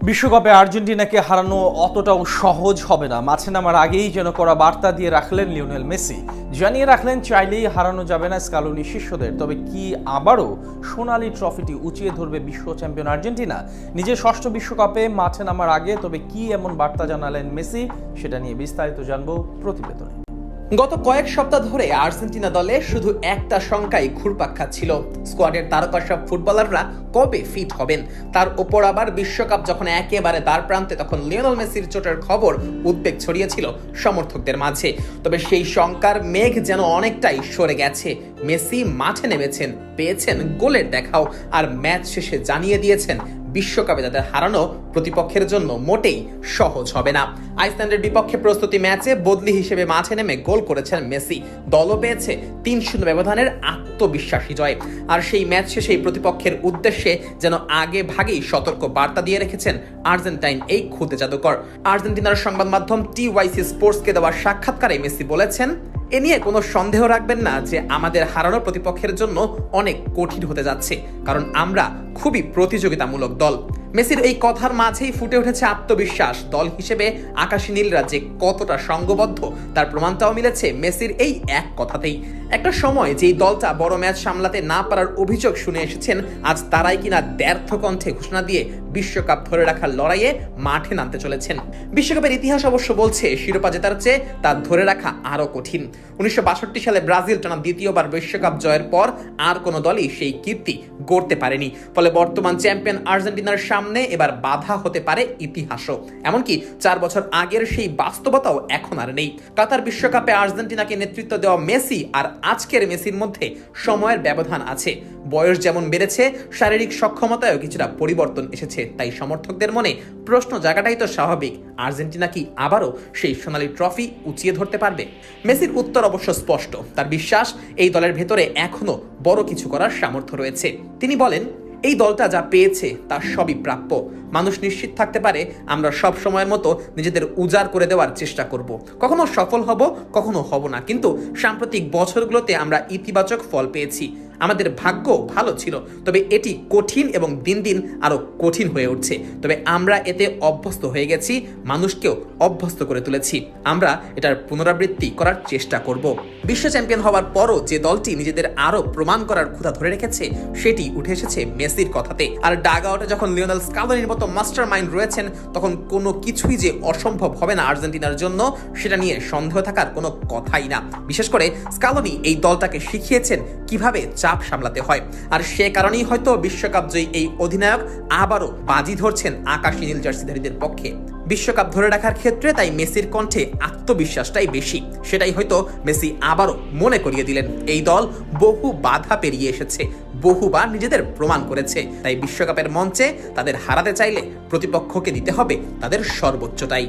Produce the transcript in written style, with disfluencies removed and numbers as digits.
বিশ্বকাপে আর্জেন্টিনাকে হারানো অতটাও সহজ হবে না। মাঠে নামার আগেই যেন করা বার্তা দিয়ে রাখলেন লিওনেল মেসি। জানিয়ে রাখলেন চাইলেই হারানো যাবে না স্কালোনি শিষ্যদের। তবে কি আবারও সোনালী ট্রফিটি উঁচিয়ে ধরবে বিশ্ব চ্যাম্পিয়ন আর্জেন্টিনা নিজের ষষ্ঠ বিশ্বকাপে মাঠে নামার আগে? তবে কি এমন বার্তা জানালেন মেসি, সেটা নিয়ে বিস্তারিত জানবো প্রতিবেদনে। গত কয়েক সপ্তাহ ধরে আর্জেন্টিনা দলে শুধু একটা শঙ্কাই ঘুরপাক খাচ্ছিল, স্কোয়াডের তারকা সব ফুটবলাররা কবে ফিট হবেন। তার উপর আবার বিশ্বকাপ যখন একেবারে দ্বার প্রান্তে, তখন লিওনেল মেসির চোটের খবর উদ্বেগ ছড়িয়েছিল সমর্থকদের মাঝে। তবে সেই শঙ্কার মেঘ যেন অনেকটাই সরে গেছে। মেসি মাঠে নেমেছেন, পেয়েছেন গোলের দেখাও, আর ম্যাচ শেষে জানিয়ে দিয়েছেন বিশ্বকাপে তাদের হারানো প্রতিপক্ষের জন্য মোটেই সহজ হবে না। আইসল্যান্ডের বিপক্ষে প্রস্তুতি ম্যাচে বদলি হিসেবে মাঠে নেমে গোল করেছেন মেসি। দলও পেয়েছে 3-0 ব্যবধানের আত্মবিশ্বাসী জয়। আর সেই ম্যাচ শেষে প্রতিপক্ষের উদ্দেশ্যে যেন আগে ভাগেই সতর্ক বার্তা দিয়ে রেখেছেন আর্জেন্টাইন এই খুদে জাদুকর। আর্জেন্টিনার সংবাদ মাধ্যম TYC স্পোর্টসকে দেওয়া সাক্ষাৎকারে মেসি বলেছেন, এ নিয়ে কোনো সন্দেহ রাখবেন না যে আমাদের হারানো প্রতিপক্ষের জন্য অনেক কঠিন হতে যাচ্ছে, কারণ আমরা খুবই প্রতিযোগিতামূলক দল। মেসির এই কথার মাঝেই ফুটে উঠেছে আত্মবিশ্বাস। দল হিসেবে আকাশী নীলরা যে কতটা সংঘবদ্ধ তার প্রমাণটাও মিলেছে মেসির এই এক কথাতেই। একটা সময় যেই দলটা বড় ম্যাচ সামলাতে না পারার অভিযোগ শুনে এসেছেন, আজ তারাই কিনা দ্ব্যর্থ কণ্ঠে ঘোষণা দিয়ে বিশ্বকাপ ধরে রাখার লড়াইয়ে মাঠে নামতে চলেছেন। বিশ্বকাপের ইতিহাস অবশ্য বলছে শিরোপা জেতার চেয়ে তা ধরে রাখা আরো কঠিন। 1962 সালে ব্রাজিল টানা দ্বিতীয়বার বিশ্বকাপ জয়ের পর আর কোনো দলই সেই কীর্তি গড়তে পারেনি। ফলে বর্তমান চ্যাম্পিয়ন আর্জেন্টিনার সামনে এবার বাধা হতে পারে ইতিহাসও। এমনকি 4 বছর আগের সেই বাস্তবতাও এখন আর নেই। কাতার বিশ্বকাপে আর্জেন্টিনাকে নেতৃত্ব দেওয়া মেসি আর আজকের মেসির মধ্যে সময়ের ব্যবধান আছে। বয়স যেমন বেড়েছে, শারীরিক সক্ষমতায়ও কিছুটা পরিবর্তন এসেছে। তাই সমর্থকদের মনে প্রশ্ন জায়গাটাই তো স্বাভাবিক, আর্জেন্টিনা কি আবারও সেই সোনালী ট্রফি উঁচিয়ে ধরতে পারবে? মেসির উত্তর অবশ্য স্পষ্ট। তার বিশ্বাস এই দলের ভেতরে এখনো বড় কিছু করার সামর্থ্য রয়েছে। তিনি বলেন, এই দলটা যা পেয়েছে তার সবই প্রাপ্য। মানুষ নিশ্চিত থাকতে পারে আমরা সব সময়ের মতো নিজেদের উজাড় করে দেওয়ার চেষ্টা করব। কখনো সফল হব, কখনো হব না, কিন্তু সাম্প্রতিক বছরগুলোতে আমরা ইতিবাচক ফল পেয়েছি। আমাদের ভাগ্য ভালো ছিল, তবে এটি কঠিন এবং দিন দিন আরো কঠিন হয়ে উঠছে। তবে আমরা এতে অভ্যস্ত হয়ে গেছি, মানুষকেও অভ্যস্ত করে তুলেছি। আমরা এটার পুনরাবৃত্তি করার চেষ্টা করব। বিশ্ব চ্যাম্পিয়ন হওয়ার পরও যে দলটি নিজেদের আরো প্রমাণ করার ক্ষুধা ধরে রেখেছে, সেটি উঠে এসেছে মেসির কথাতে। আর ডাগ আউটে যখন লিওনেল স্কালোনির মতো মাস্টার মাইন্ড রয়েছেন, তখন কোনো কিছুই যে অসম্ভব হবে না আর্জেন্টিনার জন্য, সেটা নিয়ে সন্দেহ থাকার কোনো কথাই না। বিশেষ করে স্কালোনি এই দলটাকে শিখিয়েছেন কিভাবে চাপ সামলাতে হয়। আর সে কারণেই হয়তো বিশ্বকাপ জয়ী এই অধিনায়ক আবারও বাজি ধরছেন আকাশী নীল জার্সিধারীদের পক্ষে। বিশ্বকাপ ধরে রাখার ক্ষেত্রে তাই মেসির কণ্ঠে আত্মবিশ্বাসটাই বেশি। সেটাই হয়তো মেসি আবারও মনে করিয়ে দিলেন, এই দল বহু বাধা পেরিয়ে এসেছে, বহুবার নিজেদের প্রমাণ করেছে। তাই বিশ্বকাপের মঞ্চে তাদের হারাতে চাইলে প্রতিপক্ষকে দিতে হবে তাদের সর্বোচ্চটাই।